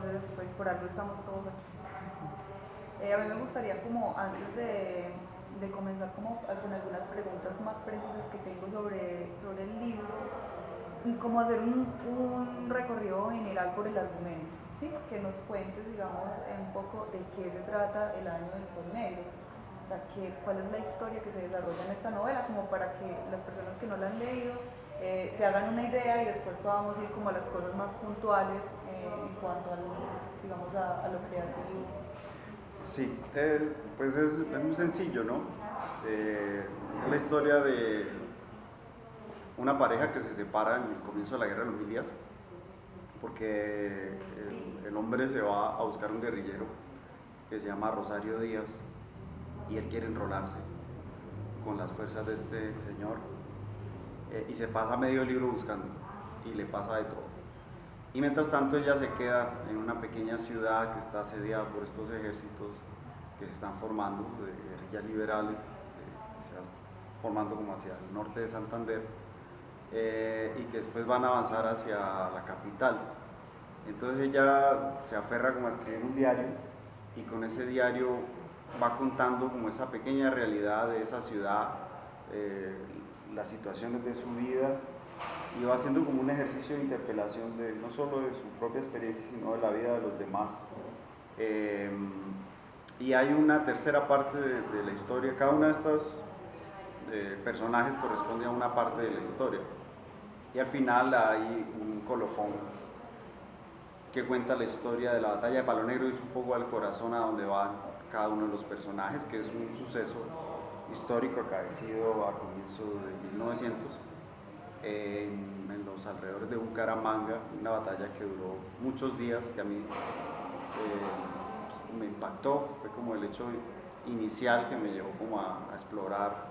entonces pues por algo estamos todos aquí. A mí me gustaría como antes de comenzar como con algunas preguntas más precisas que tengo sobre el libro, como hacer un recorrido general por el argumento, ¿sí? Que nos cuentes, digamos, un poco de qué se trata El Año del Sol Negro, o sea, cuál es la historia que se desarrolla en esta novela, como para que las personas que no la han leído se hagan una idea y después podamos ir como a las cosas más puntuales en cuanto a, digamos, a lo creativo. Sí, pues es muy sencillo, ¿no? Es la historia de una pareja que se separa en el comienzo de la Guerra de los Mil Días, porque el hombre se va a buscar un guerrillero que se llama Rosario Díaz y él quiere enrolarse con las fuerzas de este señor y se pasa medio libro buscando y le pasa de todo. Y mientras tanto ella se queda en una pequeña ciudad que está asediada por estos ejércitos que se están formando, de guerrillas liberales, se van formando como hacia el norte de Santander, y que después van a avanzar hacia la capital. Entonces ella se aferra como a escribir un diario y con ese diario va contando como esa pequeña realidad de esa ciudad, las situaciones de su vida y va haciendo como un ejercicio de interpelación de no solo de su propia experiencia sino de la vida de los demás. Eh, y hay una tercera parte de la historia, cada una de estas personajes corresponde a una parte de la historia y al final hay un colofón que cuenta la historia de la batalla de Palo Negro y es un poco al corazón a donde van cada uno de los personajes, que es un suceso histórico acaecido a comienzos de 1900 en los alrededores de Bucaramanga, una batalla que duró muchos días, que a mí me impactó, fue como el hecho inicial que me llevó como a explorar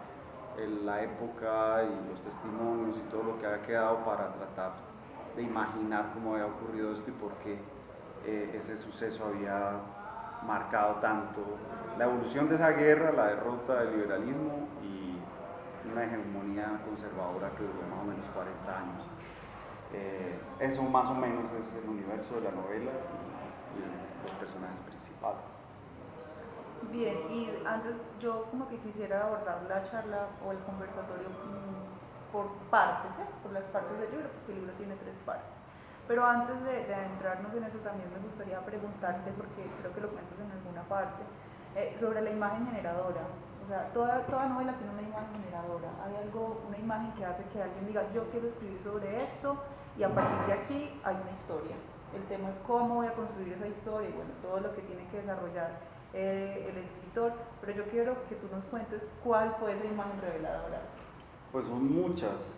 la época y los testimonios y todo lo que había quedado para tratar de imaginar cómo había ocurrido esto y por qué ese suceso había marcado tanto la evolución de esa guerra, la derrota del liberalismo y una hegemonía conservadora que duró más o menos 40 años. Eso más o menos es el universo de la novela y los personajes principales. Bien, y antes yo como que quisiera abordar la charla o el conversatorio por partes, ¿eh? Por las partes del libro, porque el libro tiene tres partes. Pero antes de adentrarnos en eso también me gustaría preguntarte, porque creo que lo cuentas en alguna parte, sobre la imagen generadora. O sea, toda novela tiene una imagen generadora. Hay algo, una imagen que hace que alguien diga, yo quiero escribir sobre esto y a partir de aquí hay una historia. El tema es cómo voy a construir esa historia y bueno, todo lo que tiene que desarrollar el escritor, pero yo quiero que tú nos cuentes cuál fue esa imagen reveladora. Pues son muchas.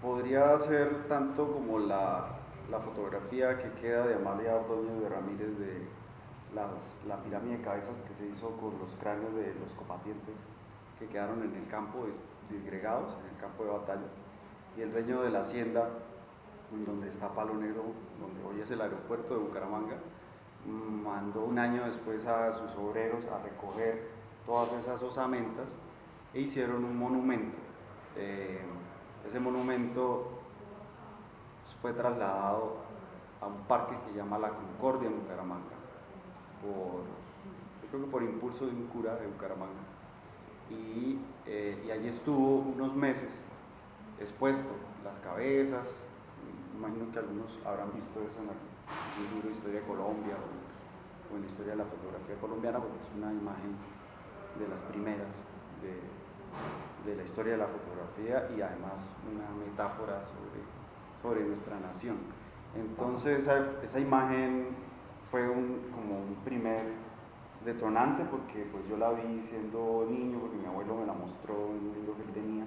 Podría ser tanto como la fotografía que queda de Amalia Ordóñez de Ramírez de la pirámide de cabezas que se hizo con los cráneos de los combatientes que quedaron en el campo disgregados, en el campo de batalla. Y el dueño de la hacienda, donde está Palo Negro, donde hoy es el aeropuerto de Bucaramanga, mandó un año después a sus obreros a recoger todas esas osamentas e hicieron un monumento. Ese monumento fue trasladado a un parque que se llama La Concordia en Bucaramanga, yo creo que por impulso de un cura de Bucaramanga. Y allí estuvo unos meses expuesto las cabezas. Imagino que algunos habrán visto eso en el libro de Historia de Colombia o en la historia de la fotografía colombiana, porque es una imagen de las primeras de la historia de la fotografía y además una metáfora sobre nuestra nación. Entonces esa imagen fue como un primer detonante porque pues yo la vi siendo niño, porque mi abuelo me la mostró en un libro que él tenía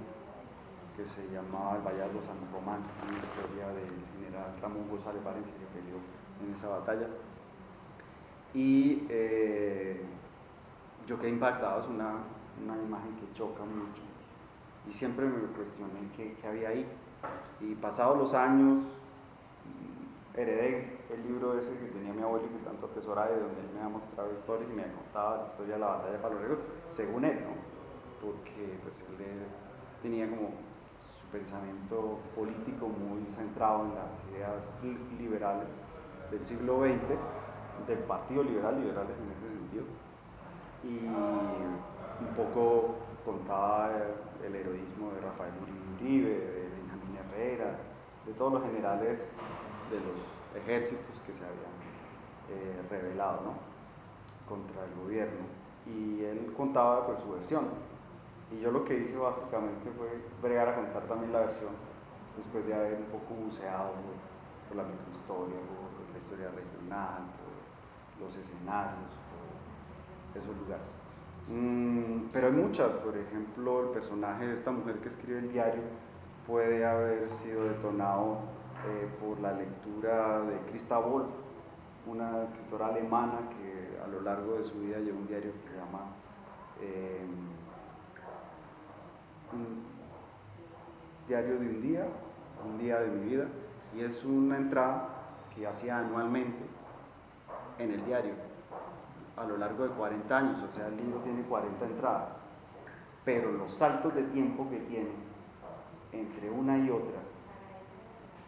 que se llamaba El Vallardo San Román, una historia del general Ramón González Valencia que peleó en esa batalla. Y yo quedé impactado, es una imagen que choca mucho y siempre me cuestioné qué había ahí. Y pasados los años, heredé el libro ese que tenía mi abuelo y que tanto atesoraba, de donde él me había mostrado historias y me contaba la historia de la batalla de Palo Negro, según él, ¿no? Porque pues él tenía como su pensamiento político muy centrado en las ideas liberales del siglo XX, del Partido Liberal, liberales en ese sentido, y un poco contaba el heroísmo de Rafael Uribe, de Benjamín Herrera, de todos los generales de los ejércitos que se habían rebelado, ¿no?, contra el gobierno, y él contaba pues su versión, y yo lo que hice básicamente fue bregar a contar también la versión después de haber un poco buceado por la microhistoria, por la historia regional, por los escenarios, por esos lugares. Pero hay muchas. Por ejemplo, el personaje de esta mujer que escribe el diario puede haber sido detonado por la lectura de Christa Wolf, una escritora alemana que a lo largo de su vida lleva un diario que se llama un diario de un día de mi vida, y es una entrada que hacía anualmente en el diario a lo largo de 40 años, o sea, el libro tiene 40 entradas, pero los saltos de tiempo que tiene entre una y otra,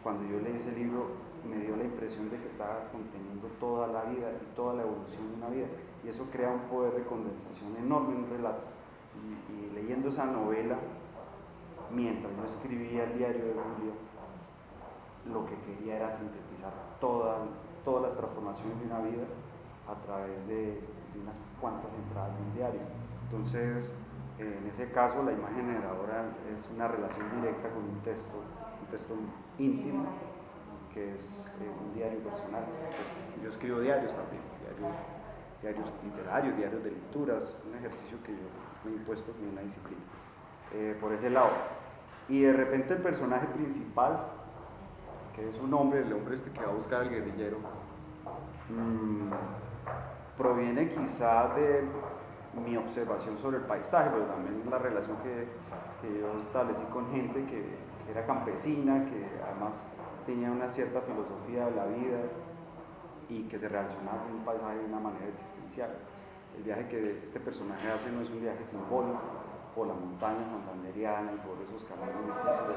cuando yo leí ese libro me dio la impresión de que estaba conteniendo toda la vida y toda la evolución de una vida, y eso crea un poder de condensación enorme en un relato. Y leyendo esa novela, mientras yo escribía el diario de Julio, lo que quería era sintetizar todas las transformaciones de una vida a través de unas cuantas entradas de un diario. Entonces, en ese caso, la imagen generadora es una relación directa con un texto íntimo, que es un diario personal. Entonces, yo escribo diarios también, diarios literarios, diarios de lecturas, un ejercicio que yo me he impuesto como una disciplina, por ese lado. Y de repente el personaje principal, que es un hombre, el hombre este que va a buscar al guerrillero, proviene quizá de mi observación sobre el paisaje, pero también la relación que yo establecí con gente que era campesina, que además tenía una cierta filosofía de la vida y que se relacionaba con un paisaje de una manera existencial. El viaje que este personaje hace no es un viaje simbólico por la montaña santanderiana y por esos caminos difíciles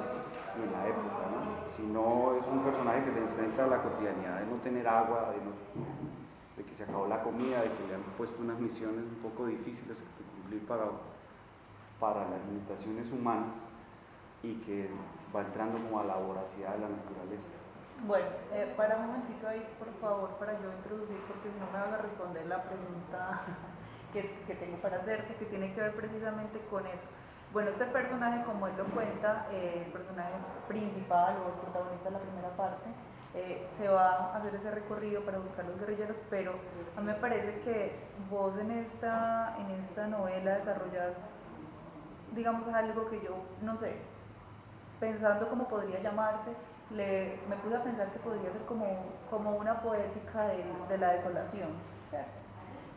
y en la época, ¿no?, sino es un personaje que se enfrenta a la cotidianidad de no tener agua, de que se acabó la comida, de que le han puesto unas misiones un poco difíciles que cumplir para las limitaciones humanas, y que va entrando como a la voracidad de la naturaleza. Bueno, para un momentito ahí, por favor, para yo introducir, porque si no me vas a responder la pregunta que tengo para hacerte, que tiene que ver precisamente con eso. Bueno, este personaje, como él lo cuenta, el personaje principal o el protagonista de la primera parte, se va a hacer ese recorrido para buscar los guerrilleros, pero a mí me parece que vos en esta novela desarrollas, digamos, algo que yo, no sé, pensando cómo podría llamarse, me puse a pensar que podría ser como una poética de la desolación, ¿cierto?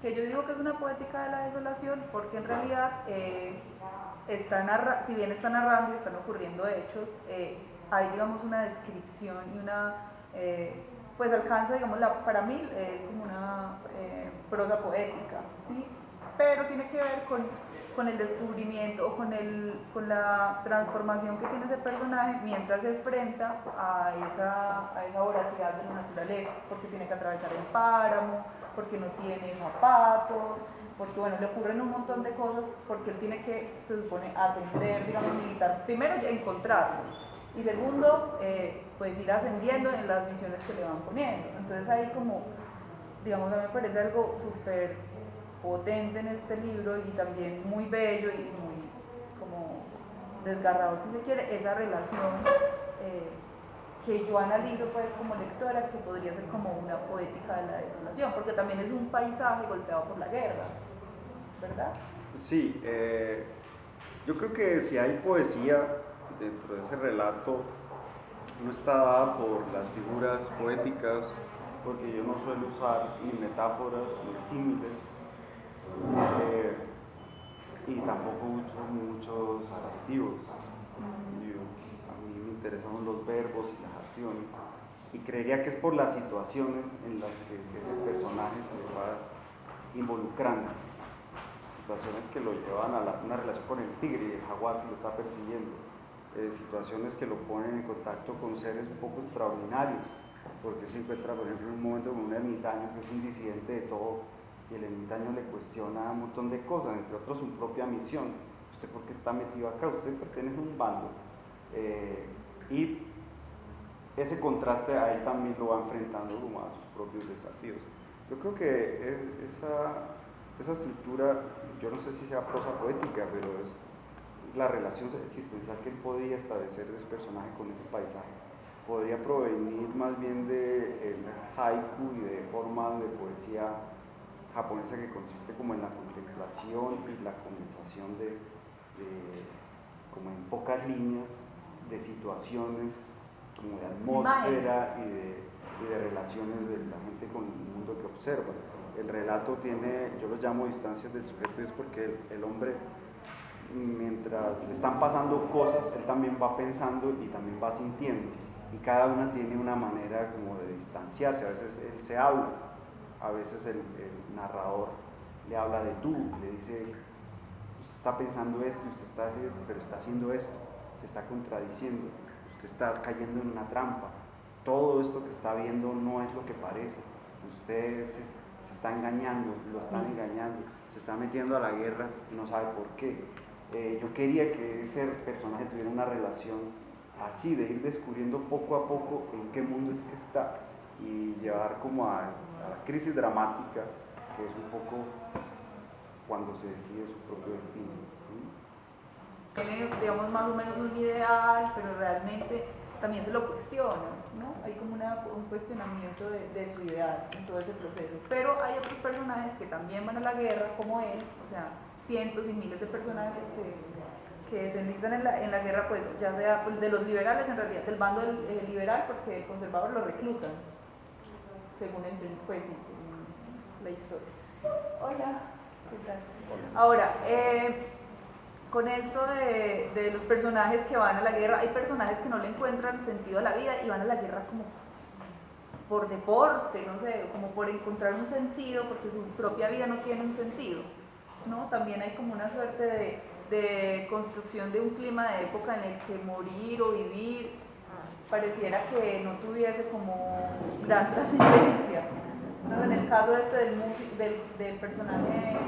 Que yo digo que es una poética de la desolación porque en realidad si bien está narrando y están ocurriendo hechos, hay, digamos, una descripción y pues alcanza, digamos, para mí es como una prosa poética, ¿sí? Pero tiene que ver con el descubrimiento o con la transformación que tiene ese personaje mientras se enfrenta a esa voracidad de la naturaleza, porque tiene que atravesar el páramo, porque no tiene zapatos, porque bueno, le ocurren un montón de cosas, porque él tiene que, se supone, ascender, digamos, militar, primero encontrarlos, y segundo, pues ir ascendiendo en las misiones que le van poniendo. Entonces ahí como, digamos, a mí me parece algo súper potente en este libro y también muy bello y muy como desgarrador, si se quiere, esa relación que yo analizo pues como lectora, que podría ser como una poética de la desolación, porque también es un paisaje golpeado por la guerra, ¿verdad? Sí, yo creo que si hay poesía dentro de ese relato, no está dada por las figuras poéticas, porque yo no suelo usar ni metáforas ni símiles, y tampoco uso muchos adjetivos. A mí me interesan los verbos y las acciones, y creería que es por las situaciones en las que ese personaje se va involucrando, situaciones que lo llevan a una relación con el tigre y el jaguar que lo está persiguiendo, situaciones que lo ponen en contacto con seres un poco extraordinarios, porque se encuentra, por ejemplo, en un momento con un ermitaño que es un disidente de todo, y el ermitaño le cuestiona un montón de cosas, entre otros su propia misión. ¿Usted por qué está metido acá? Usted pertenece a un bando. Y ese contraste a él también lo va enfrentando como a sus propios desafíos. Yo creo que esa estructura, yo no sé si sea prosa poética, pero es la relación existencial que él podía establecer de ese personaje con ese paisaje. Podría provenir más bien del haiku y de formas de poesía japonesa que consiste como en la contemplación y la condensación de como en pocas líneas de situaciones, como de atmósfera y de relaciones de la gente con el mundo que observa. El relato tiene, yo lo llamo distancias del sujeto, es porque el hombre, mientras le están pasando cosas, él también va pensando y también va sintiendo, y cada una tiene una manera como de distanciarse. A veces él se habla, a veces el narrador le habla de tú, le dice, usted está pensando esto, usted está haciendo, pero está haciendo esto, se está contradiciendo, usted está cayendo en una trampa, todo esto que está viendo no es lo que parece, usted se está engañando, lo están engañando, se está metiendo a la guerra y no sabe por qué. Yo quería que ese personaje tuviera una relación así, de ir descubriendo poco a poco en qué mundo es que está, y llevar como a la crisis dramática, que es un poco cuando se decide su propio destino. Tiene, digamos, más o menos un ideal, pero realmente también se lo cuestiona, ¿no? Hay como un cuestionamiento de su ideal en todo ese proceso. Pero hay otros personajes que también van a la guerra, como él, o sea, cientos y miles de personajes que se enlistan en la guerra, pues ya sea pues, de los liberales, en realidad, del bando liberal, porque el conservador lo reclutan, según entiendo, pues sí, según la historia. Hola, ¿qué tal? Hola. Ahora, con esto de los personajes que van a la guerra, hay personajes que no le encuentran sentido a la vida y van a la guerra como por deporte, no sé, como por encontrar un sentido, porque su propia vida no tiene un sentido, ¿no? También hay como una suerte de construcción de un clima de época en el que morir o vivir pareciera que no tuviese como gran trascendencia. Entonces, en el caso este del personaje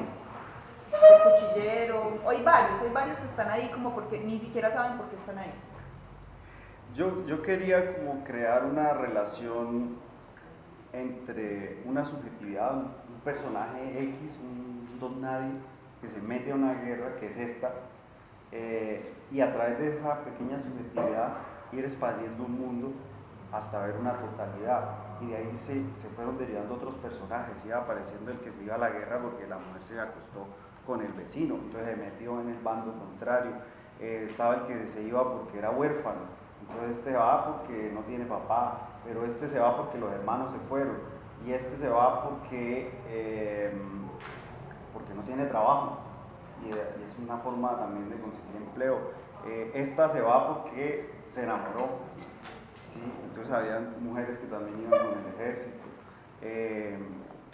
el cuchillero, hay varios que están ahí como porque ni siquiera saben por qué están ahí. Yo quería como crear una relación entre una subjetividad, un personaje X, un don nadie, que se mete a una guerra, que es esta, y a través de esa pequeña subjetividad ir expandiendo un mundo hasta ver una totalidad. Y de ahí se fueron derivando otros personajes, iba apareciendo el que se iba a la guerra porque la mujer se acostó con el vecino, entonces se metió en el bando contrario. Estaba el que se iba porque era huérfano, entonces este va porque no tiene papá, pero este se va porque los hermanos se fueron, y este se va porque no tiene trabajo, y es una forma también de conseguir empleo. Esta se va porque se enamoró, ¿sí? Entonces había mujeres que también iban con el ejército,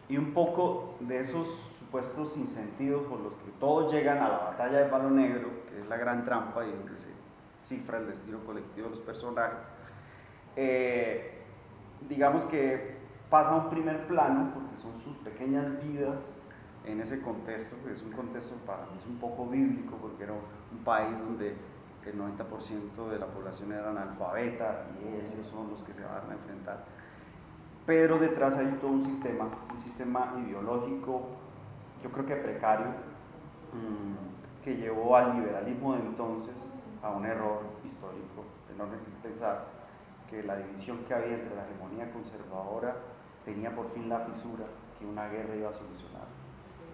y un poco de esos supuestos sinsentidos por los que todos llegan a la batalla de Palo Negro, que es la gran trampa y donde se cifra el destino colectivo de los personajes. Digamos que pasa a un primer plano porque son sus pequeñas vidas en ese contexto, que es un contexto para mí es un poco bíblico, porque era un país donde el 90% de la población era analfabeta y ellos son los que se van a enfrentar. Pero detrás hay todo un sistema ideológico, yo creo que precario, que llevó al liberalismo de entonces a un error histórico enorme, que es pensar que la división que había entre la hegemonía conservadora tenía por fin la fisura que una guerra iba a solucionar.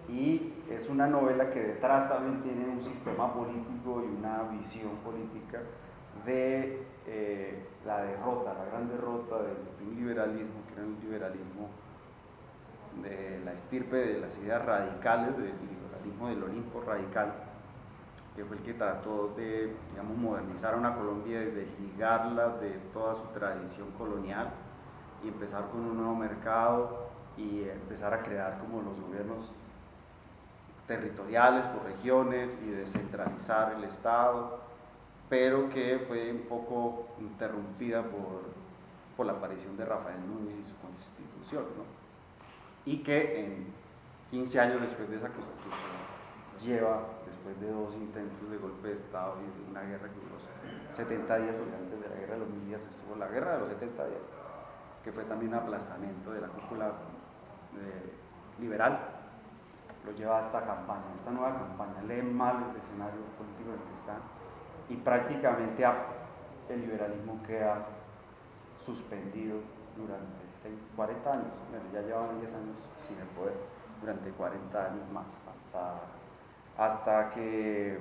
Y es una novela que detrás también tiene un sistema político y una visión política de la derrota, la gran derrota de un liberalismo, que era un liberalismo de la estirpe de las ideas radicales, del liberalismo del Olimpo radical, que fue el que trató de, digamos, modernizar a una Colombia y desligarla de toda su tradición colonial y empezar con un nuevo mercado y empezar a crear como los gobiernos territoriales por regiones y descentralizar el Estado, pero que fue un poco interrumpida por la aparición de Rafael Núñez y su constitución, ¿no? Y que en 15 años después de esa constitución lleva, después de 2 intentos de golpe de Estado y de una guerra que duró 70 días, porque antes de la guerra de los 1000 días estuvo la guerra de los 70 días, que fue también un aplastamiento de la cúpula liberal, lo lleva a esta campaña, esta nueva campaña. Leen mal el escenario político en el que están y prácticamente el liberalismo queda suspendido durante 40 años, bueno, ya llevan 10 años sin el poder, durante 40 años más, hasta que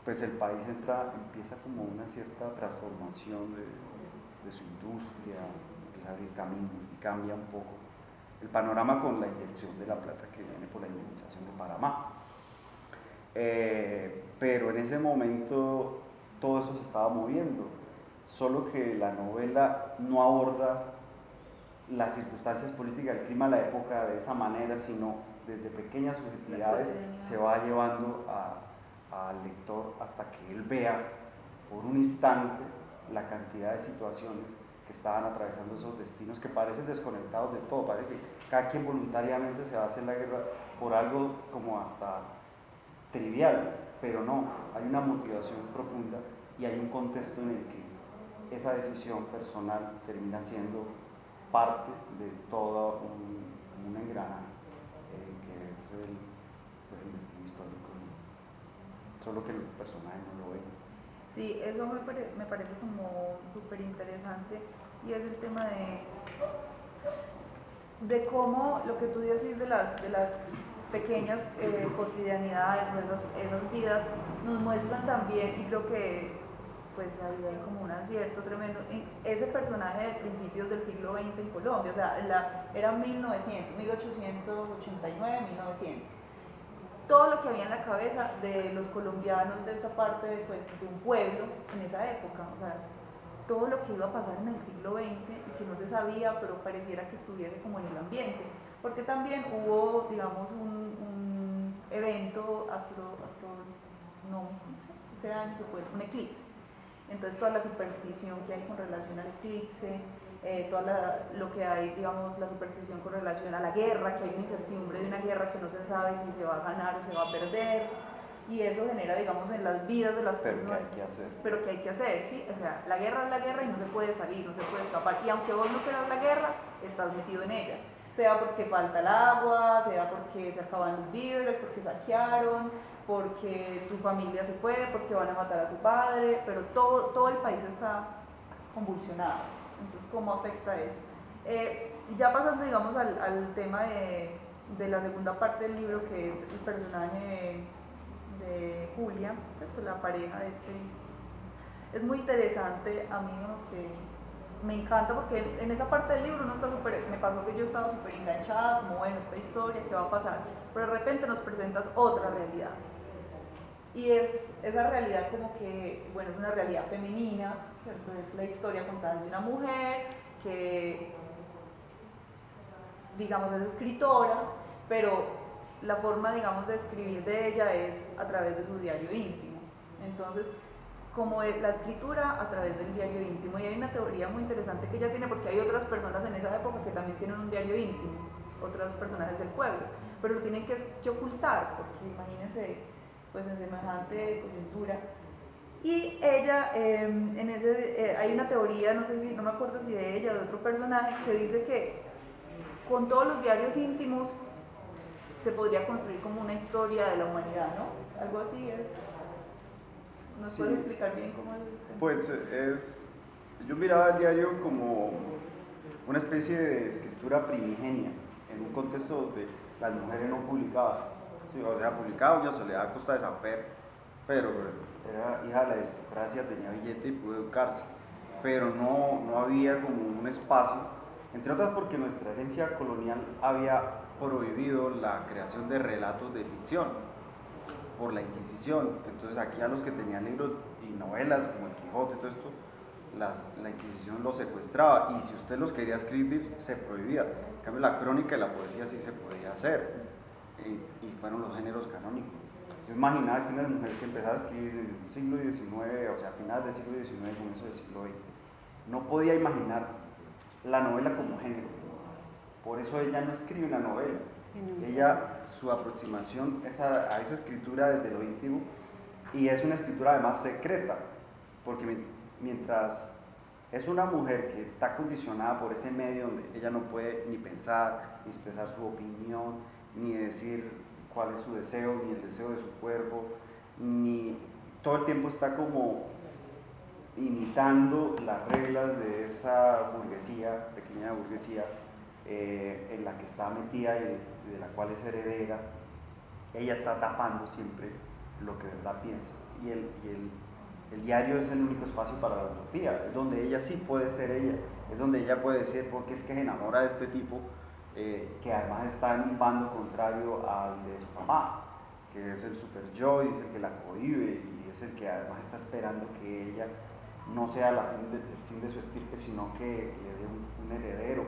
pues el país empieza como una cierta transformación de su industria, empieza a abrir caminos y cambia un poco el panorama con la inyección de la plata que viene por la indemnización de Panamá. Pero en ese momento todo eso se estaba moviendo, solo que la novela no aborda las circunstancias políticas del clima de la época de esa manera, sino desde pequeñas subjetividades se va llevando al lector hasta que él vea por un instante la cantidad de situaciones que estaban atravesando esos destinos que parecen desconectados de todo. Parece que cada quien voluntariamente se va a hacer la guerra por algo como hasta trivial, pero no, hay una motivación profunda y hay un contexto en el que esa decisión personal termina siendo parte de todo un engranaje que es el destino histórico, solo que el personaje no lo ve. Sí, eso me parece como súper interesante, y es el tema de cómo lo que tú decís de las pequeñas cotidianidades o esas vidas nos muestran también, y creo que pues ahí hay como un acierto tremendo en ese personaje de principios del siglo XX en Colombia, o sea, era 1900, 1889, 1900. Todo lo que había en la cabeza de los colombianos de esta parte pues, de un pueblo en esa época, o sea, todo lo que iba a pasar en el siglo XX y que no se sabía, pero pareciera que estuviese como en el ambiente, porque también hubo, digamos, un evento astronómico ese año que fue un eclipse. Entonces toda la superstición que hay con relación al eclipse, lo que hay, digamos, la superstición con relación a la guerra, que hay una incertidumbre de una guerra que no se sabe si se va a ganar o se va a perder, y eso genera, digamos, en las vidas de las personas. Pero ¿qué hay que hacer? Pero ¿qué hay que hacer? ¿Sí? O sea, la guerra es la guerra y no se puede salir, no se puede escapar, y aunque vos no quieras la guerra, estás metido en ella. Sea porque falta el agua, sea porque se acaban los víveres, porque saquearon, porque tu familia se fue, porque van a matar a tu padre, pero todo el país está convulsionado. Entonces, ¿cómo afecta eso? Ya pasando, digamos, al tema de la segunda parte del libro, que es el personaje de Julia, ¿cierto? La pareja de este. Es muy interesante, a mí, digamos, que me encanta porque en esa parte del libro uno está me pasó que yo estaba súper enganchada, como bueno, esta historia, ¿qué va a pasar? Pero de repente nos presentas otra realidad. Y esa realidad como que, bueno, es una realidad femenina, ¿cierto? Es la historia contada de una mujer que, digamos, es escritora, pero la forma, digamos, de escribir de ella es a través de su diario íntimo. Entonces, como es la escritura a través del diario íntimo, y hay una teoría muy interesante que ella tiene, porque hay otras personas en esa época que también tienen un diario íntimo, otros personajes del pueblo, pero lo tienen que ocultar, porque imagínense, pues en semejante coyuntura. Y ella, hay una teoría, no me acuerdo si de ella o de otro personaje, que dice que con todos los diarios íntimos se podría construir como una historia de la humanidad, ¿no? Algo así es. ¿Nos Sí. puedes explicar bien cómo es? Pues yo miraba el diario como una especie de escritura primigenia, en un contexto donde las mujeres no publicaban. Sí, o sea, publicaba Doña Soledad a costa de Samper, pero pues, era hija de la aristocracia, tenía billete y pudo educarse, pero no había como un espacio, entre otras porque nuestra herencia colonial había prohibido la creación de relatos de ficción por la Inquisición. Entonces aquí a los que tenían libros y novelas como el Quijote y todo esto, la Inquisición los secuestraba, y si usted los quería escribir se prohibía. En cambio la crónica y la poesía sí se podía hacer, y fueron los géneros canónicos. Yo imaginaba que una mujer que empezaba a escribir en el siglo XIX, o sea, a finales del siglo XIX, comienzo del siglo XX, no podía imaginar la novela como género. Por eso ella no escribe una novela. Sí, no. Ella, su aproximación es a esa escritura desde lo íntimo, y es una escritura además secreta, porque mientras es una mujer que está condicionada por ese medio donde ella no puede ni pensar, ni expresar su opinión, ni decir cuál es su deseo, ni el deseo de su cuerpo, ni todo el tiempo está como imitando las reglas de esa burguesía, pequeña burguesía, en la que está metida y de la cual es heredera. Ella está tapando siempre lo que de verdad piensa, y el diario es el único espacio para la utopía, es donde ella sí puede ser ella, es donde ella puede decir porque es que se enamora de este tipo, que además está en un bando contrario al de su mamá, que es el super yo, y es el que la cohíbe, y es el que además está esperando que ella no sea el fin de su estirpe, sino que le dé un heredero,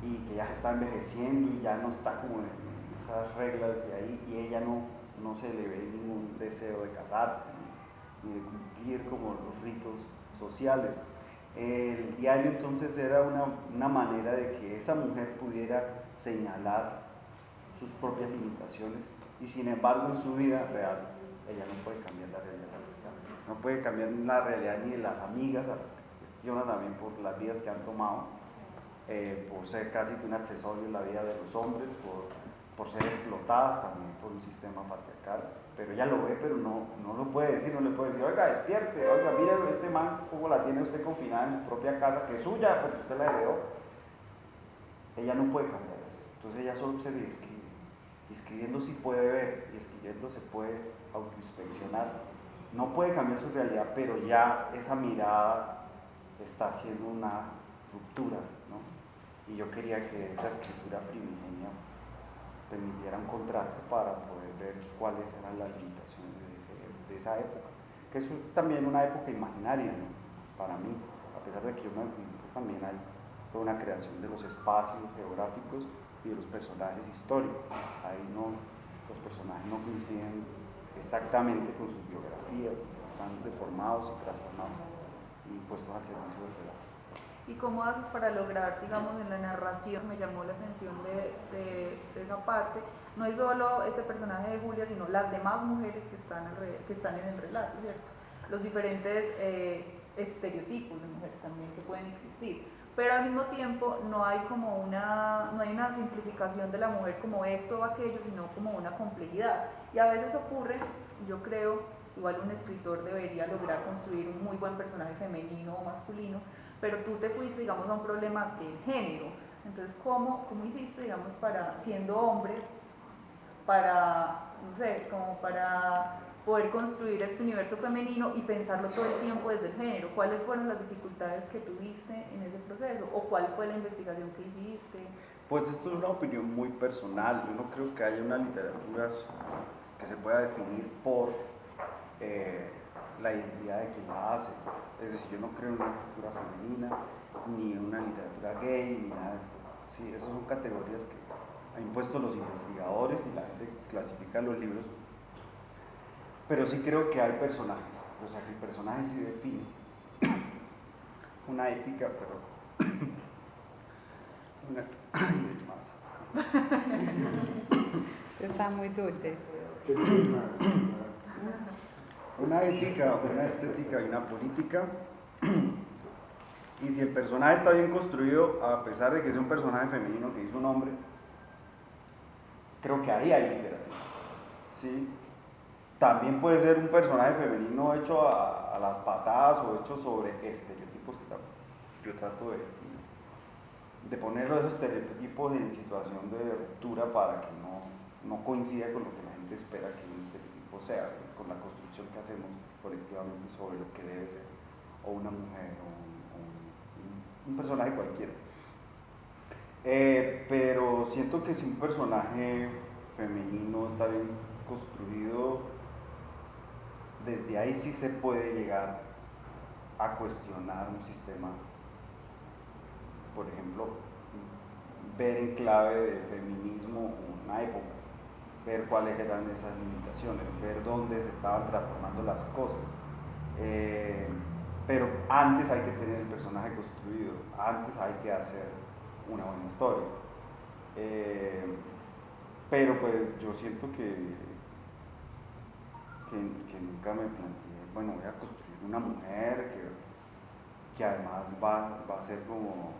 y que ya se está envejeciendo y ya no está como en esas reglas de ahí, y ella no se le ve ningún deseo de casarse ni de cumplir como los ritos sociales. El diario entonces era una manera de que esa mujer pudiera señalar sus propias limitaciones, y sin embargo en su vida real ella no puede cambiar la realidad en la que está, no puede cambiar la realidad ni de las amigas a las que cuestiona también por las vidas que han tomado, por ser casi que un accesorio en la vida de los hombres, por ser explotadas también por un sistema patriarcal. Pero ella lo ve, pero no lo puede decir, no le puede decir, oiga, despierte, oiga, mire este man cómo la tiene usted confinada en su propia casa, que es suya, porque usted la heredó. Ella no puede cambiar eso, entonces ella solo observa y escribe. Y escribiendo sí puede ver, y escribiendo se puede autoinspeccionar. No puede cambiar su realidad, pero ya esa mirada está haciendo una ruptura, ¿no? Y yo quería que esa escritura primigenia permitiera un contraste para poder ver cuáles eran las limitaciones de esa época, que es también una época imaginaria, ¿no? Para mí, a pesar de que yo me encuentro, también hay toda una creación de los espacios geográficos y de los personajes históricos. Ahí los personajes no coinciden exactamente con sus biografías, están deformados y transformados y puestos al servicio del relato. ¿Y cómo haces para lograr, digamos, en la narración? Me llamó la atención de esa parte, no es solo este personaje de Julia, sino las demás mujeres que están en el relato, ¿cierto? Los diferentes estereotipos de mujer también que pueden existir, pero al mismo tiempo no hay una simplificación de la mujer como esto o aquello, sino como una complejidad. Y a veces ocurre, yo creo, igual un escritor debería lograr construir un muy buen personaje femenino o masculino, pero tú te fuiste, digamos, a un problema de género. Entonces, ¿cómo hiciste, digamos, siendo hombre, no sé, como para poder construir este universo femenino y pensarlo todo el tiempo desde el género? ¿Cuáles fueron las dificultades que tuviste en ese proceso? ¿O cuál fue la investigación que hiciste? Pues esto es una opinión muy personal. Yo no creo que haya una literatura que se pueda definir por la identidad de quien la hace. Es decir, yo no creo en una escritura femenina, ni una literatura gay, ni nada de esto. Sí, esas son categorías que han impuesto los investigadores y la gente que clasifica los libros. Pero sí creo que hay personajes, o sea que el personaje sí define una ética, Está muy dulce. Una ética, una estética y una política. Y si el personaje está bien construido, a pesar de que es un personaje femenino que hizo un hombre, creo que ahí hay literatura. ¿Sí? También puede ser un personaje femenino hecho a las patadas o hecho sobre estereotipos que yo trato de poner esos estereotipos en situación de ruptura para que no coincida con lo que la gente espera que un estereotipo sea, con la construcción que hacemos colectivamente sobre lo que debe ser o una mujer o un personaje cualquiera. Pero siento que si un personaje femenino está bien construido, desde ahí sí se puede llegar a cuestionar un sistema. Por ejemplo, ver en clave de feminismo una época, ver cuáles eran esas limitaciones, ver dónde se estaban transformando las cosas. pero antes hay que tener el personaje construido, antes hay que hacer una buena historia. Pero pues yo siento que nunca me planteé, bueno, voy a construir una mujer que además va a ser como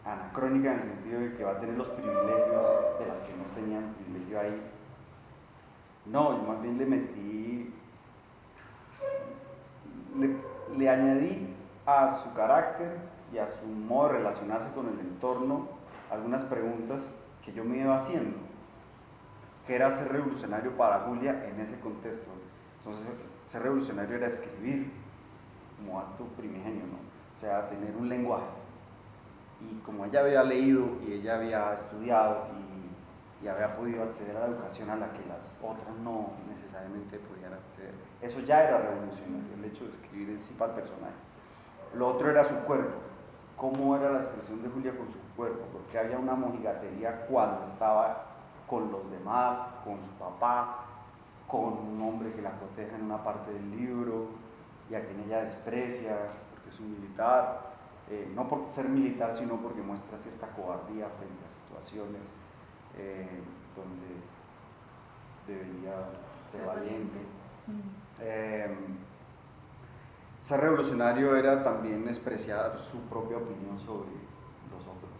anacrónica en el sentido de que va a tener los privilegios de las que no tenían privilegio ahí. No, yo más bien le añadí a su carácter y a su modo de relacionarse con el entorno algunas preguntas que yo me iba haciendo. ¿Qué era ser revolucionario para Julia en ese contexto? Entonces, ser revolucionario era escribir como acto primigenio, ¿no? O sea, tener un lenguaje. Y como ella había leído y ella había estudiado y había podido acceder a la educación a la que las otras no necesariamente podían acceder, eso ya era revolucionario, el hecho de escribir en sí para el personaje. Lo otro era su cuerpo, cómo era la expresión de Julia con su cuerpo, porque había una mojigatería cuando estaba con los demás, con su papá, con un hombre que la coteja en una parte del libro y a quien ella desprecia porque es un militar, no por ser militar, sino porque muestra cierta cobardía frente a situaciones donde debería ser valiente. Ser revolucionario era también expresar su propia opinión sobre los otros,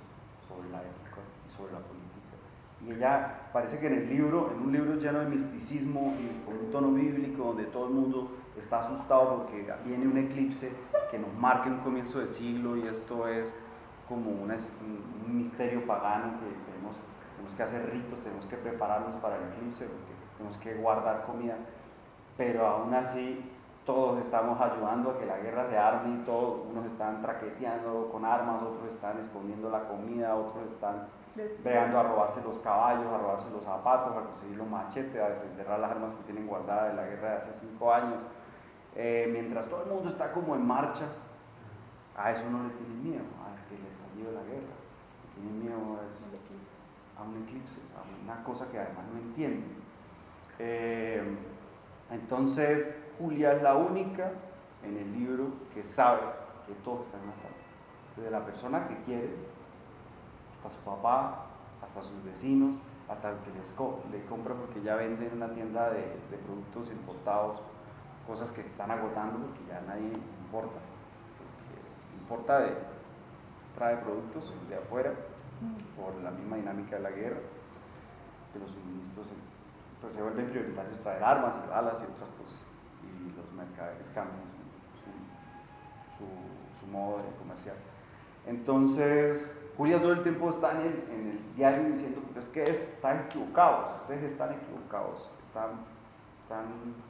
sobre la época y sobre la política. Y ella parece que en un libro lleno de misticismo y con un tono bíblico donde todo el mundo está asustado porque viene un eclipse que nos marca un comienzo de siglo y esto es como un misterio pagano que tenemos que hacer ritos, tenemos que prepararnos para el eclipse porque tenemos que guardar comida, pero aún así todos estamos ayudando a que la guerra se arme y todos, unos están traqueteando con armas, otros están escondiendo la comida, otros están bregando a robarse los caballos, a robarse los zapatos, a conseguir los machetes, a desenterrar las armas que tienen guardadas de la guerra de hace 5 años. Mientras todo el mundo está como en marcha, a eso no le tienen miedo, a que el estallido de la guerra. Tienen miedo a un eclipse, a una cosa que además no entienden. Entonces, Julia es la única en el libro que sabe que todo está en la trama. Desde la persona que quiere, hasta su papá, hasta sus vecinos, hasta el que le compra porque ya vende en una tienda de productos importados, cosas que están agotando porque ya nadie importa. Trae productos de afuera por la misma dinámica de la guerra, que los suministros pues se vuelven prioritarios traer armas y balas y otras cosas, y los mercaderes cambian su modo de comerciar. Entonces, Julia todo el tiempo está en el diario diciendo, es que están equivocados, ustedes están equivocados, están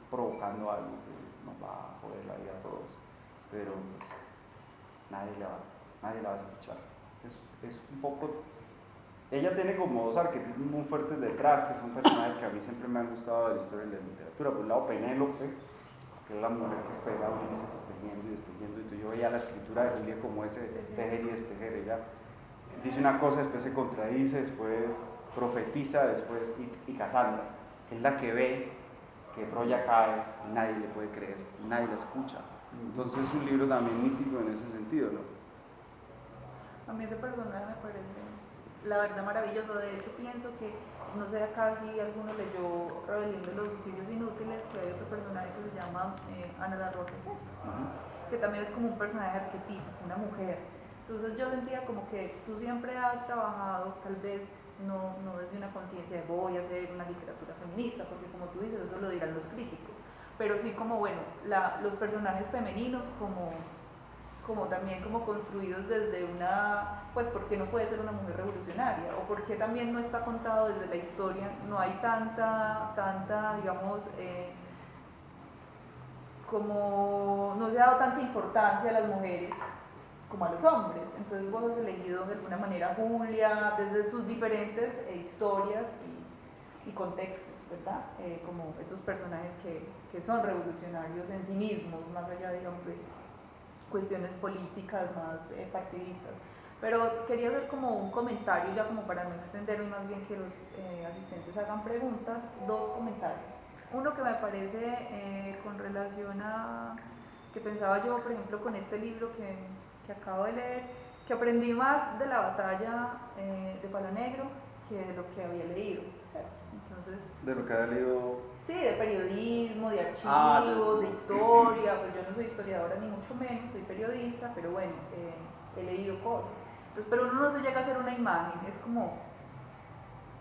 provocando algo que nos va a joder la vida a todos, pero pues nadie la va a escuchar. Es un poco... Ella tiene como dos arquetipos muy fuertes detrás, que son personajes que a mí siempre me han gustado de la historia de la literatura. Por un lado, Penélope, que es la mujer que espera a Ulises tejiendo y destejiendo, y yo veía la escritura de Julia como ese tejer y destejer. Ella dice una cosa, después se contradice, después profetiza, después... Y Casandra, que es la que ve que Troya cae y nadie le puede creer, nadie la escucha. Entonces es un libro también mítico en ese sentido, ¿no? A mí ese personaje me parece, la verdad, maravilloso. De hecho, pienso que, no sé acá si alguno leyó Rebelión de los Oficios Inútiles, que hay otro personaje que se llama Ana la Roja, ¿cierto? Que también es como un personaje arquetípico, una mujer. Entonces yo sentía como que tú siempre has trabajado, tal vez no desde una conciencia de voy a hacer una literatura feminista, porque como tú dices, eso lo dirán los críticos, pero sí como, bueno, los personajes femeninos como también como construidos desde una, pues porque no puede ser una mujer revolucionaria, o porque también no está contado desde la historia, no hay tanta digamos, como no se ha dado tanta importancia a las mujeres como a los hombres. Entonces vos has elegido de alguna manera a Julia desde sus diferentes historias y contextos, ¿verdad? Como esos personajes que son revolucionarios en sí mismos, más allá de cuestiones políticas más partidistas. Pero quería hacer como un comentario, ya como para no extenderme, más bien que los asistentes hagan preguntas, dos comentarios. Uno que me parece con relación a que pensaba yo, por ejemplo, con este libro que acabo de leer, que aprendí más de la batalla de Palo Negro que de lo que había leído, ¿cierto? Entonces, De lo que había leído. sí, de periodismo, de archivos, de historia, pues yo no soy historiadora ni mucho menos, soy periodista, pero bueno, he leído cosas. Entonces, pero uno no se llega a hacer una imagen, es como,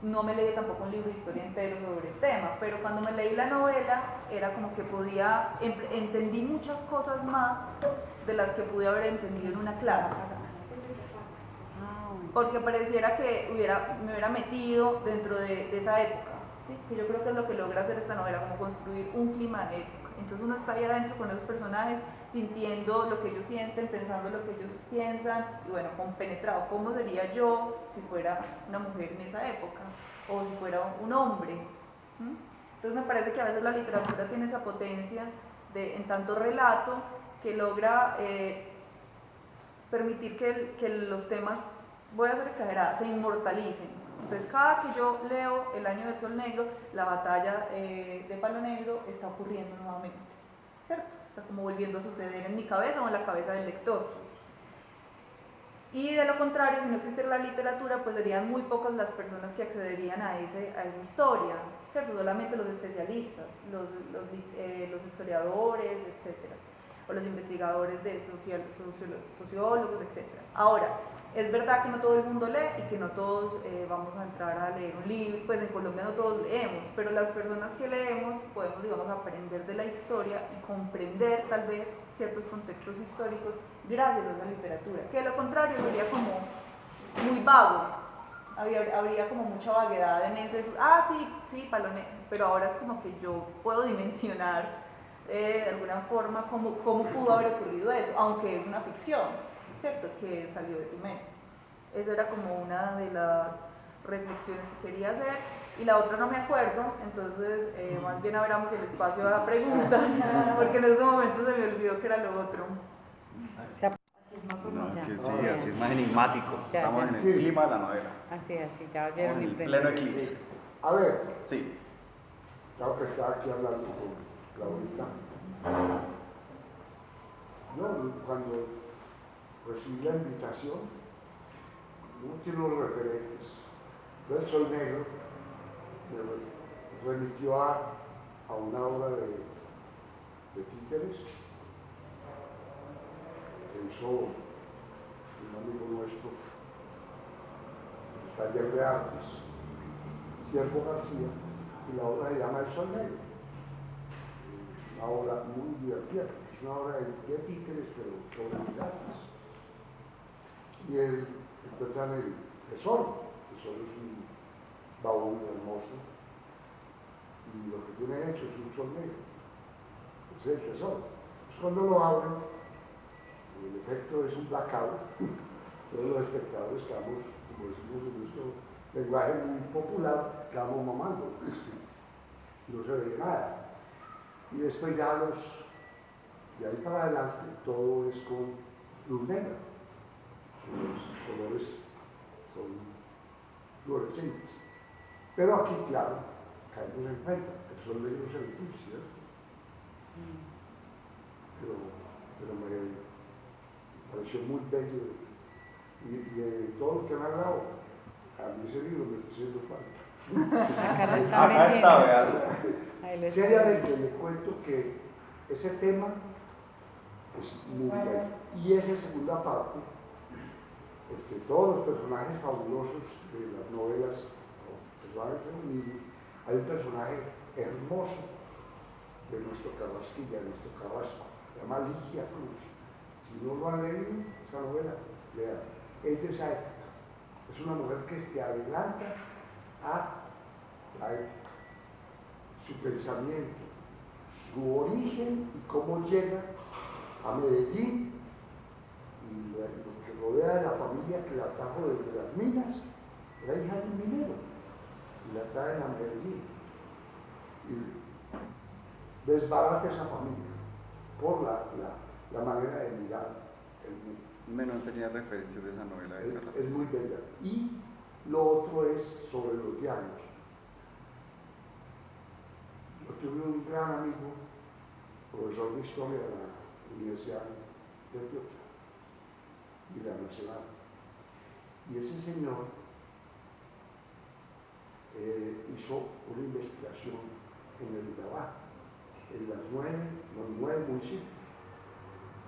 no me leí tampoco un libro de historia entero sobre el tema, pero cuando me leí la novela era como que entendí muchas cosas más de las que pude haber entendido en una clase. Porque pareciera que me hubiera metido dentro de esa época, ¿sí? Que yo creo que es lo que logra hacer esta novela, como construir un clima de época. Entonces uno está ahí adentro con esos personajes, sintiendo lo que ellos sienten, pensando lo que ellos piensan, y bueno, compenetrado, ¿cómo sería yo si fuera una mujer en esa época? O si fuera un hombre. ¿Mm? Entonces me parece que a veces la literatura tiene esa potencia en tanto relato que logra permitir que los temas, voy a ser exagerada, se inmortalicen. Entonces cada que yo leo El año del sol negro, la batalla de Palo Negro está ocurriendo nuevamente, ¿cierto? Está como volviendo a suceder en mi cabeza o en la cabeza del lector. Y de lo contrario, si no existiera la literatura, pues serían muy pocas las personas que accederían a esa historia, ¿cierto? Solamente los especialistas, los historiadores, etcétera, o los investigadores de sociólogos, etcétera. Ahora, es verdad que no todo el mundo lee y que no todos vamos a entrar a leer un libro, pues en Colombia no todos leemos, pero las personas que leemos podemos, digamos, aprender de la historia y comprender tal vez ciertos contextos históricos gracias a la literatura, que de lo contrario sería como muy vago, habría como mucha vaguedad en ese, sí, pero ahora es como que yo puedo dimensionar de alguna forma cómo pudo haber ocurrido eso, aunque es una ficción, ¿cierto? Que salió de tu mente. Esa era como una de las reflexiones que quería hacer, y la otra no me acuerdo, entonces más bien abramos el espacio a preguntas, porque en este momento se me olvidó que era lo otro. No, que sí, así es más enigmático. Estamos en el clima de la novela. Así, ya oyeron En mi pleno eclipse. A ver, Sí. tengo que estar aquí hablando con Claudita. Yo, cuando recibí la invitación, uno tiene unos referentes. El Sol Negro me remitió a una obra de títeres que hizo un amigo nuestro, el Taller de Artes, Siervo García, y la obra se llama El Sol Negro. Una obra muy divertida, es una obra de títeres, pero sobre piratas. Y él encuentra el tesoro. El tesoro es un baúl hermoso, y lo que tiene hecho es un sol negro. Ese es el tesoro. Pues cuando lo abren, el efecto es un blackout. Todos los espectadores quedamos, como decimos en nuestro lenguaje muy popular, quedamos mamando. No se veía nada. Y después ya de ahí para adelante, todo es con luz negra. Los colores son fluorescentes. Pero aquí, claro, caemos en cuenta, el sol negro es el luz, ¿cierto? Pero me pareció muy bello. Y de todo lo que me ha hablado, a mí ese libro me está haciendo falta. Acá está, vean. Seriamente le cuento que ese tema es muy bello. Y esa segunda parte, todos los personajes fabulosos de las novelas, personajes femeninos, hay un personaje hermoso de nuestro Carrasquilla, de nuestro Carrasco, se llama Ligia Cruz. Si no lo han leído, esa novela, lean. Es de esa época. Es una mujer que se adelanta a la época, su pensamiento, su origen y cómo llega a Medellín y lo que rodea de la familia que la trajo desde las minas. Era hija de un minero y la traen a Medellín y desbarata esa familia por la manera de mirar el mundo. No tenía referencias de esa novela de Carlos. Es muy bella. Y lo otro es sobre los diarios. Yo tuve un gran amigo, profesor de historia de Universidad de Antioquia y la Nacional. Y ese señor hizo una investigación en el Urabá, en los 9 municipios,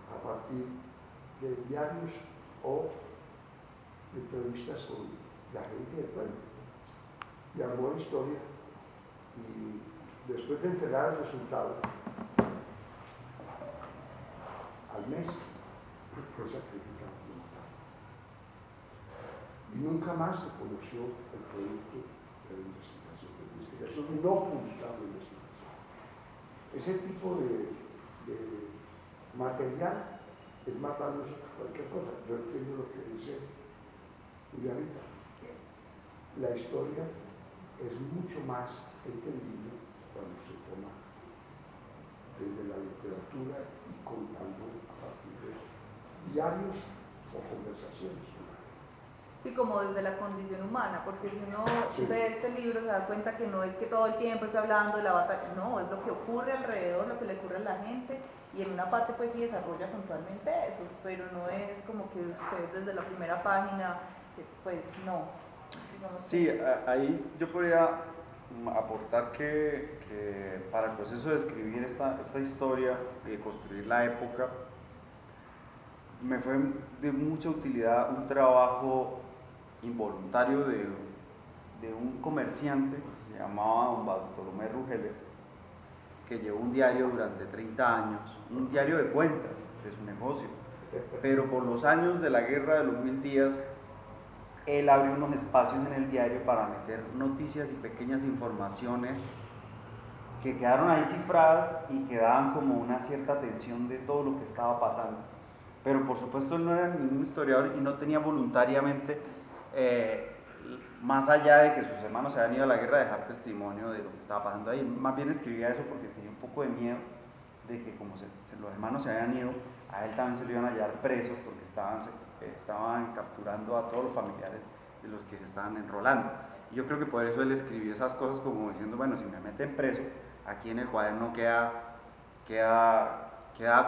a partir de diarios o entrevistas con la gente del pueblo. Y armó la historia y después de entregar el resultado, al mes fue sacrificado. Y nunca más se conoció el producto de la investigación no publicada de investigación. Ese tipo de material es matarnos cualquier cosa. Yo entiendo lo que dice Julianita. La historia es mucho más entendible cuando se toma desde la literatura y contando a partir de diarios o conversaciones. Sí, como desde la condición humana, porque si uno Sí. ve este libro se da cuenta que no es que todo el tiempo esté hablando de la batalla, no, es lo que ocurre alrededor, lo que le ocurre a la gente, y en una parte pues sí desarrolla puntualmente eso, pero no es como que usted desde la primera página, pues no. Sí, ahí yo podría aportar que para el proceso de escribir esta historia y de construir la época, me fue de mucha utilidad un trabajo involuntario de un comerciante que se llamaba don Bartolomé Rugeles, que llevó un diario durante 30 años, un diario de cuentas de su negocio, pero por los años de la guerra de los 1000 días, él abrió unos espacios en el diario para meter noticias y pequeñas informaciones que quedaron ahí cifradas y que daban como una cierta atención de todo lo que estaba pasando. Pero por supuesto él no era ningún historiador y no tenía voluntariamente, más allá de que sus hermanos se habían ido a la guerra, dejar testimonio de lo que estaba pasando ahí. Más bien escribía eso porque tenía un poco de miedo de que como los hermanos se habían ido, a él también se lo iban a llevar preso porque estaban capturando a todos los familiares de los que se estaban enrolando. Y yo creo que por eso él escribió esas cosas como diciendo, bueno, si me meten preso, aquí en el cuaderno queda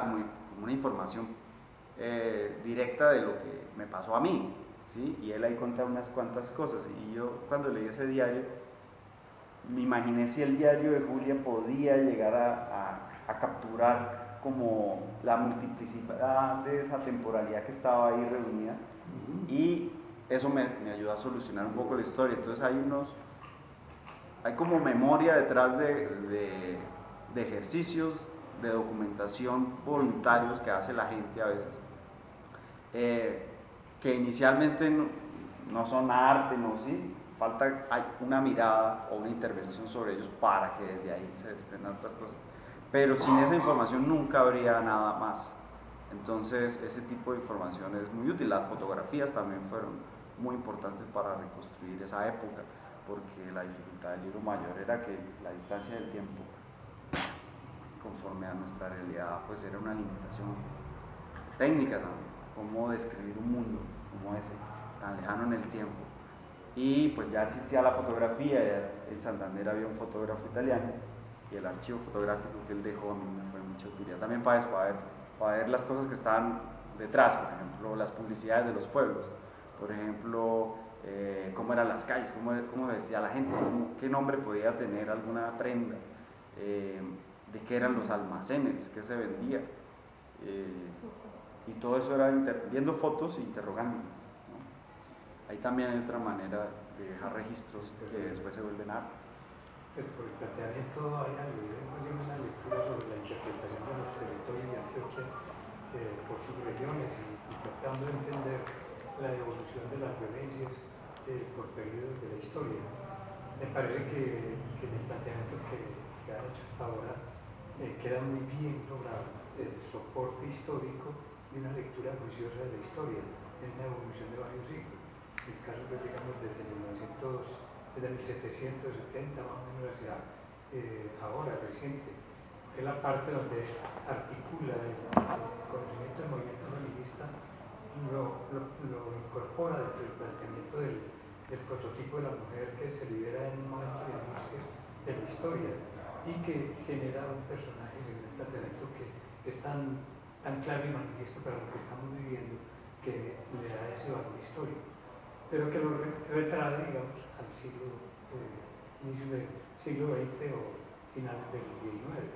como una información directa de lo que me pasó a mí, ¿sí? Y él ahí cuenta unas cuantas cosas. Y yo cuando leí ese diario, me imaginé si el diario de Julia podía llegar a capturar como la multiplicidad de esa temporalidad que estaba ahí reunida, y eso me ayudó a solucionar un poco la historia. Entonces hay como memoria detrás de ejercicios de documentación voluntarios que hace la gente a veces, que inicialmente no son arte, no, sí, hay una mirada o una intervención sobre ellos para que desde ahí se desprendan otras cosas, pero sin esa información nunca habría nada más. Entonces ese tipo de información es muy útil. Las fotografías también fueron muy importantes para reconstruir esa época, porque la dificultad del libro mayor era que la distancia del tiempo conforme a nuestra realidad pues era una limitación técnica también, cómo describir un mundo como ese, tan lejano en el tiempo. Y pues ya existía la fotografía, en Santander había un fotógrafo italiano, y el archivo fotográfico que él dejó a mí me fue de mucha utilidad también para eso, para ver las cosas que estaban detrás, por ejemplo, las publicidades de los pueblos, por ejemplo, cómo eran las calles, cómo vestía la gente, qué nombre podía tener alguna prenda, de qué eran los almacenes, qué se vendía, y todo eso era viendo fotos e interrogándolas, ¿no? Ahí también hay otra manera de dejar registros que después se vuelven arte. Pero por el planteamiento hay algo, yo una lectura sobre la interpretación de los territorios de Antioquia por sus regiones y tratando de entender la evolución de las violencias por periodos de la historia. Me parece que en el planteamiento que han hecho hasta ahora queda muy bien logrado el soporte histórico y una lectura juiciosa de la historia en una evolución de varios siglos. El caso, pues, digamos, desde 1770 más o menos hacia ahora, reciente, es la parte donde articula el conocimiento del movimiento feminista, lo incorpora dentro del planteamiento del prototipo de la mujer que se libera en un momento de angustia de la historia y que genera un personaje, según el planteamiento, que es tan tan claro y manifiesto para lo que estamos viviendo que le da ese valor histórico, pero que lo retrae, digamos, al inicio del siglo XX o finales del XIX.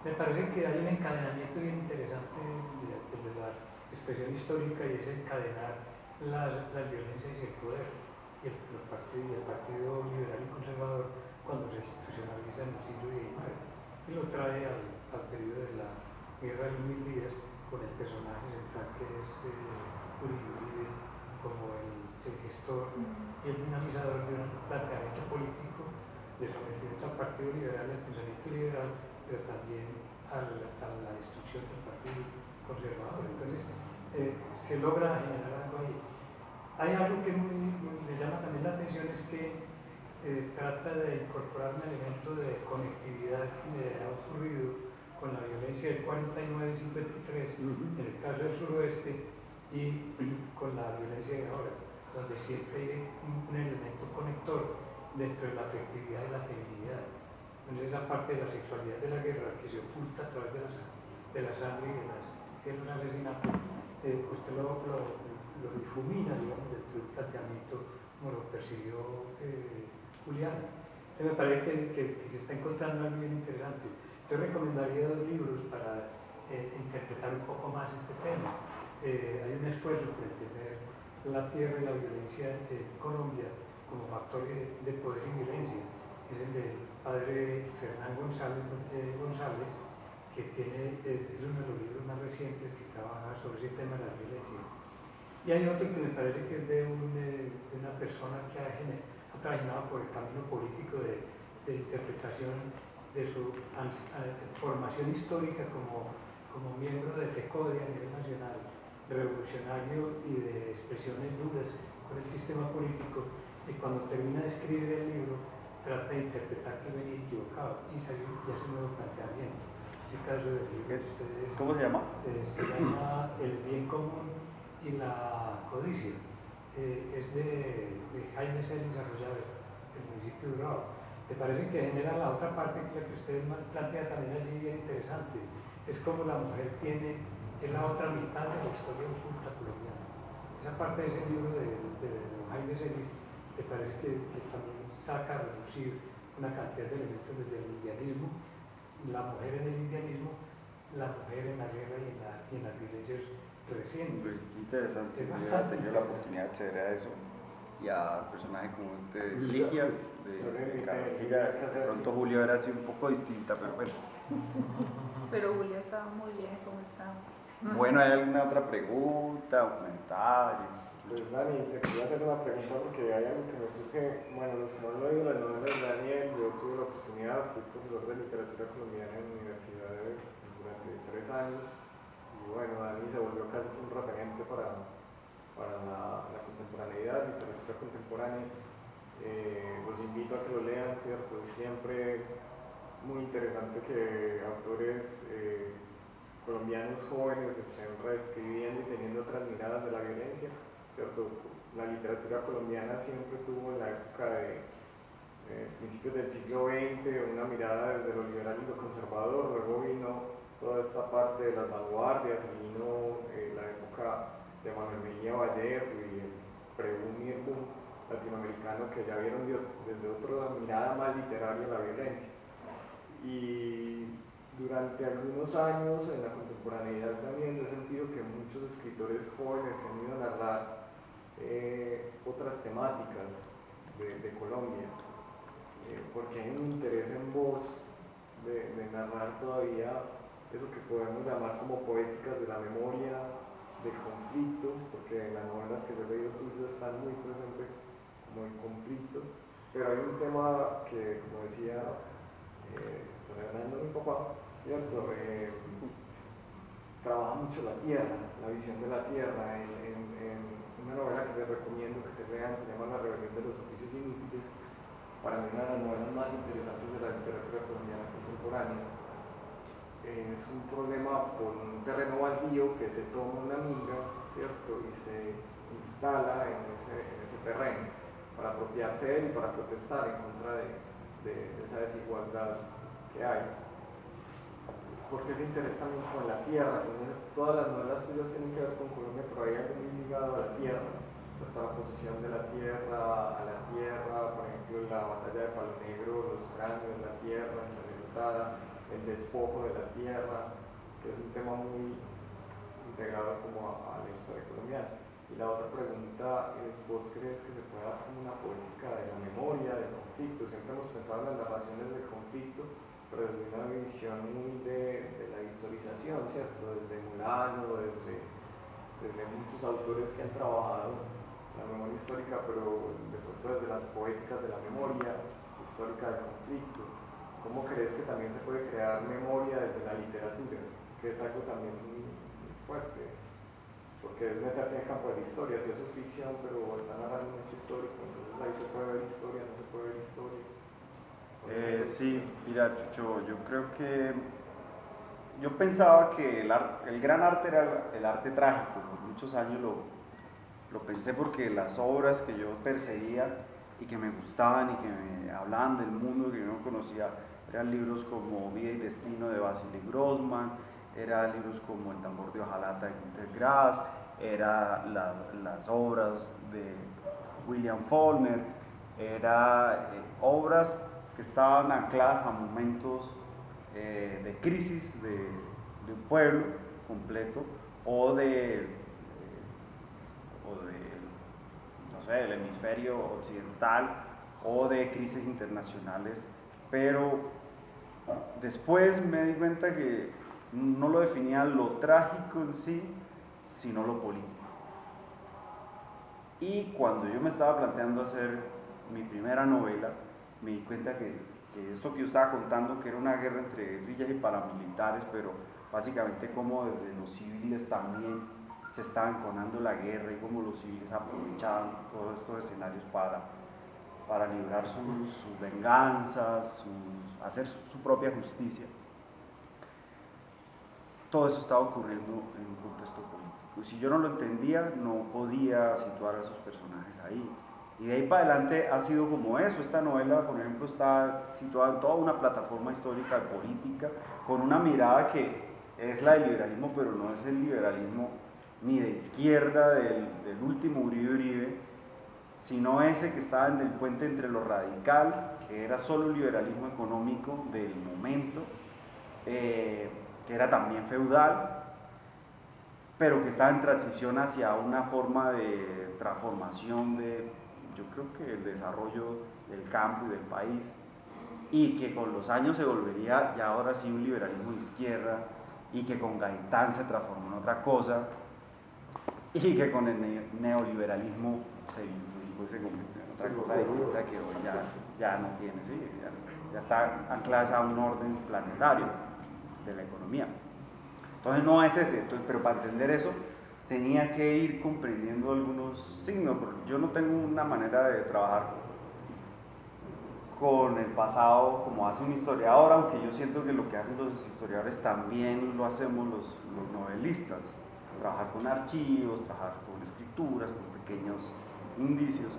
Me parece que hay un encadenamiento bien interesante desde la expresión histórica, y es encadenar las violencias y el poder, y el partido liberal y conservador cuando se institucionaliza en el siglo XIX, y lo trae al periodo de la Guerra de los Mil Días, con el personaje central que es Uribe como el gestor y el dinamizador de un planteamiento político de sometimiento al partido liberal y al pensamiento liberal, pero también a la destrucción del partido conservador. Entonces se logra generar algo ahí. Hay algo que me llama también la atención, es que trata de incorporar un elemento de conectividad que me ha ocurrido con la violencia del 49-53 en el caso del suroeste, y con la violencia de ahora, donde siempre hay un elemento conector dentro de la afectividad y la feminidad. Entonces esa parte de la sexualidad de la guerra que se oculta a través de la sangre y de los asesinatos, usted lo difumina, digamos, dentro del planteamiento como lo percibió Julián. Me parece que se está encontrando algo bien interesante. Yo recomendaría 2 libros para interpretar un poco más este tema. Hay un esfuerzo por entender la tierra y la violencia en Colombia como factor de poder y violencia. Es el del padre Fernán González, que es uno de los libros más recientes que trabaja sobre ese tema de la violencia. Y hay otro que me parece que es de una persona que ha trabajado por el camino político de interpretación de su formación histórica como miembro de FECODE a nivel nacional, revolucionario y de expresiones duras con el sistema político, y cuando termina de escribir el libro trata de interpretar que venía equivocado y hace un nuevo planteamiento. El caso del libro de ustedes, ¿cómo se llama? Se llama El bien común y la codicia. Es de Jaime Celis Arroyave, del municipio de Urrao. Me parece que genera la otra parte que usted plantea también allí bien interesante. Es como la mujer es la otra mitad de la historia oculta colombiana. Esa parte de ese libro de Jaime Celis me parece que también saca a reducir una cantidad de elementos desde el indianismo, la mujer en el indianismo, la mujer en la guerra y en las violencias recientes. Qué interesante, yo he tenido la oportunidad de acceder a eso, y a personajes como Ligia de Carrasquilla. De pronto Julio era así un poco distinta, pero bueno. Pero Julia estaba muy bien, ¿cómo está? Bueno, ¿hay alguna otra pregunta o comentario? Pues Dani, te quería hacer una pregunta porque hay algo que me surge. Bueno, los que no han leído las novelas de Daniel, yo tuve la oportunidad, fui profesor de literatura colombiana en universidades durante 3 años, y bueno, Dani se volvió casi un referente para la contemporaneidad, literatura contemporánea. Los invito a que lo lean, ¿cierto? Es siempre muy interesante que autores colombianos jóvenes estén reescribiendo y teniendo otras miradas de la violencia, ¿cierto? La literatura colombiana siempre tuvo en la época de principios del siglo XX una mirada desde lo liberal y lo conservador, luego vino toda esta parte de las vanguardias, vino la época de Manuel Mejía Vallejo y el pre-boom latinoamericano, que ya vieron desde otra mirada más literaria la violencia. Y durante algunos años en la contemporaneidad también he sentido que muchos escritores jóvenes han ido a narrar otras temáticas de Colombia, porque hay un interés en voz de narrar todavía eso que podemos llamar como poéticas de la memoria, del conflicto, porque en las novelas que yo he leído tuyas están muy presentes como el conflicto, pero hay un tema que, como decía Fernando, mi papá, ¿cierto? Trabaja mucho la tierra, la visión de la tierra. En una novela que les recomiendo que se lean, se llama La rebelión de los oficios inútiles, para mí una de las novelas más interesantes de la literatura colombiana contemporánea. Es un problema por un terreno baldío que se toma una minga, ¿cierto? Y se instala en ese terreno para apropiarse de él y para protestar en contra de esa desigualdad que hay. ¿por qué se interesa también con la tierra? Entonces, todas las novelas tuyas tienen que ver con Colombia, pero hay algo muy ligado a la tierra, a la posesión de la tierra, a la tierra, por ejemplo, la batalla de Palo Negro, los cráneos, la tierra ensangrentada, el despojo de la tierra, que es un tema muy integrado como a la historia colombiana. Y la otra pregunta es, ¿vos crees que se puede dar como una política de la memoria, del conflicto? Siempre hemos pensado en las narraciones del conflicto, pero desde una visión muy de la historización, ¿cierto? Desde Mulano, desde muchos autores que han trabajado la memoria histórica, pero de pronto desde las poéticas de la memoria histórica del conflicto. ¿Cómo crees que también se puede crear memoria desde la literatura? Que es algo también muy fuerte, porque es meterse en el campo de la historia, si eso es ficción, pero está narrando un hecho histórico, entonces ahí se puede ver historia, no se puede ver historia. Sí, mira, Chucho, yo creo que yo pensaba que el gran arte era el arte trágico. Por muchos años lo pensé porque las obras que yo perseguía y que me gustaban y que me hablaban del mundo que yo no conocía eran libros como Vida y Destino de Vasily Grossman, eran libros como El tambor de hojalata de Günter Grass, eran las obras de William Faulkner, eran obras que estaban ancladas a momentos de crisis de un pueblo completo o no sé, del hemisferio occidental o de crisis internacionales, pero después me di cuenta que no lo definía lo trágico en sí, sino lo político. Y cuando yo me estaba planteando hacer mi primera novela, me di cuenta que esto que yo estaba contando, que era una guerra entre guerrillas y paramilitares, pero básicamente como desde los civiles también se estaba enconando la guerra y cómo los civiles aprovechaban todos estos escenarios para librar sus venganzas, hacer su propia justicia. Todo eso estaba ocurriendo en un contexto político. Y si yo no lo entendía, no podía situar a esos personajes ahí. Y de ahí para adelante ha sido como eso. Esta novela, por ejemplo, está situada en toda una plataforma histórica política, con una mirada que es la del liberalismo, pero no es el liberalismo ni de izquierda del último Uribe, sino ese que estaba en el puente entre lo radical, que era solo el liberalismo económico del momento, que era también feudal, pero que estaba en transición hacia una forma de transformación yo creo que el desarrollo del campo y del país, y que con los años se volvería ya ahora sí un liberalismo de izquierda, y que con Gaitán se transformó en otra cosa, y que con el neoliberalismo se convirtió en otra cosa distinta que hoy ya no tiene, ¿sí? ya está anclada a un orden planetario de la economía. Entonces no es ese, pero para entender eso tenía que ir comprendiendo algunos signos, porque yo no tengo una manera de trabajar con el pasado como hace un historiador, aunque yo siento que lo que hacen los historiadores también lo hacemos los novelistas, trabajar con archivos, trabajar con escrituras, con pequeños indicios,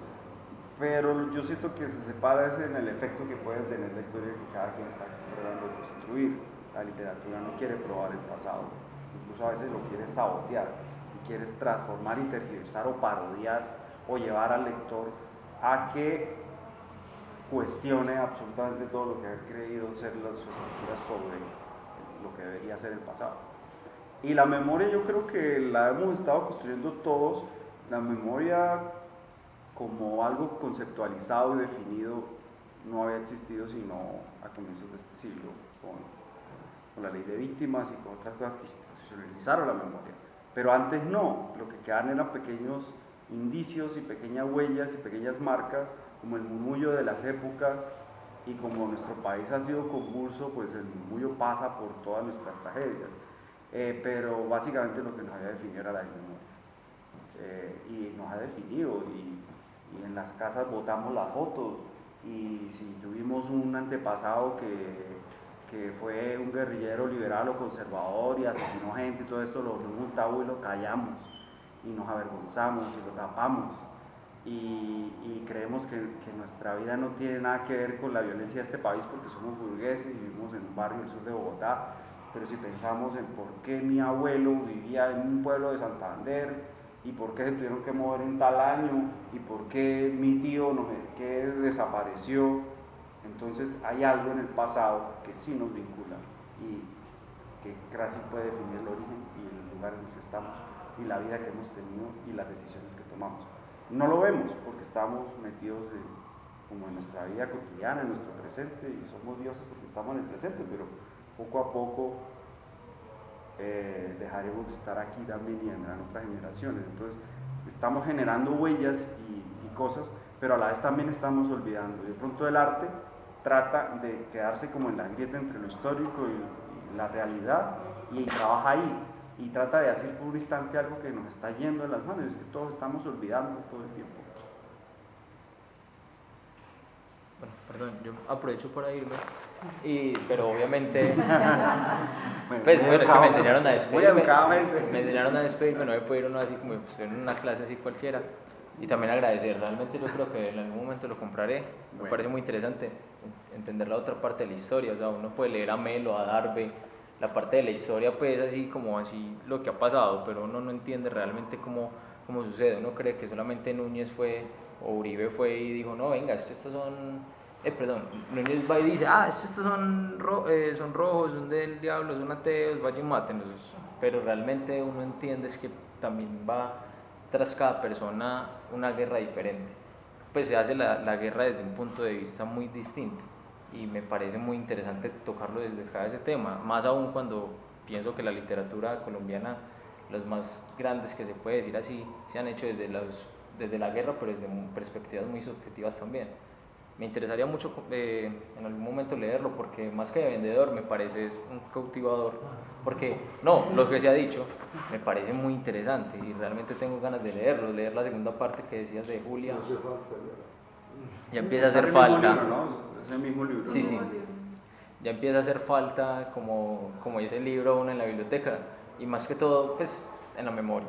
pero yo siento que se separa en el efecto que puede tener la historia que cada quien está tratando de construir. La literatura no quiere probar el pasado, incluso a veces lo quiere sabotear y quieres transformar, tergiversar o parodiar o llevar al lector a que cuestione absolutamente todo lo que ha creído ser sus estructuras sobre lo que debería ser el pasado. Y la memoria yo creo que la hemos estado construyendo todos, la memoria como algo conceptualizado y definido no había existido sino a comienzos de este siglo, con la ley de víctimas y con otras cosas que institucionalizaron la memoria. Pero antes no, lo que quedaban eran pequeños indicios y pequeñas huellas y pequeñas marcas, como el murmullo de las épocas, y como nuestro país ha sido convulso, pues el murmullo pasa por todas nuestras tragedias. Pero básicamente lo que nos había definido era la memoria. Y nos ha definido, y en las casas botamos la foto, y si tuvimos un antepasado que fue un guerrillero liberal o conservador y asesinó gente y todo esto, lo ponemos un tabú y lo callamos y nos avergonzamos y lo tapamos y creemos que nuestra vida no tiene nada que ver con la violencia de este país porque somos burgueses y vivimos en un barrio del sur de Bogotá, pero si pensamos en por qué mi abuelo vivía en un pueblo de Santander, y por qué se tuvieron que mover en tal año, y por qué mi tío no sé qué desapareció, entonces hay algo en el pasado que sí nos vincula y que casi puede definir el origen y el lugar en el que estamos y la vida que hemos tenido y las decisiones que tomamos. No lo vemos porque estamos metidos como en nuestra vida cotidiana, en nuestro presente, y somos dioses porque estamos en el presente, pero poco a poco dejaremos de estar aquí también y vendrán otras generaciones. Entonces estamos generando huellas y cosas, pero a la vez también estamos olvidando. Y de pronto el arte trata de quedarse como en la grieta entre lo histórico y la realidad, y trabaja ahí y trata de hacer por un instante algo que nos está yendo de las manos, es que todos estamos olvidando todo el tiempo. Bueno, perdón, yo aprovecho para irme, pero obviamente, Bueno, pues bueno, es que me enseñaron a muy despedirme, educadamente. me enseñaron a despedirme, no me puedo ir uno así como pues, en una clase así cualquiera, y también agradecer, realmente yo creo que en algún momento lo compraré, me Bueno. parece muy interesante entender la otra parte de la historia, o sea, uno puede leer a Melo, a Darbe, la parte de la historia pues así como así lo que ha pasado, pero uno no entiende realmente cómo sucede, uno cree que solamente Núñez fue, o Uribe fue y dijo, no, venga, estos son, Núñez va y dice, estos son rojos, son del diablo, son ateos, vayan y mátenlos, pero realmente uno entiende es que también va tras cada persona una guerra diferente, pues se hace la guerra desde un punto de vista muy distinto, y me parece muy interesante tocarlo desde cada ese tema, más aún cuando pienso que la literatura colombiana, los más grandes que se puede decir así, se han hecho desde la guerra, pero desde perspectivas muy subjetivas también. Me interesaría mucho en algún momento leerlo, porque más que de vendedor me parece es un cautivador, porque no, lo que se ha dicho me parece muy interesante y realmente tengo ganas de leerlo, leer la segunda parte que decías de Julia. No hace falta ya. Ya empieza a Está hacer en el mismo falta. libro, ¿no? Es el mismo libro. Sí, ¿no? sí. Ya empieza a hacer falta como ese libro uno en la biblioteca y más que todo pues en la memoria.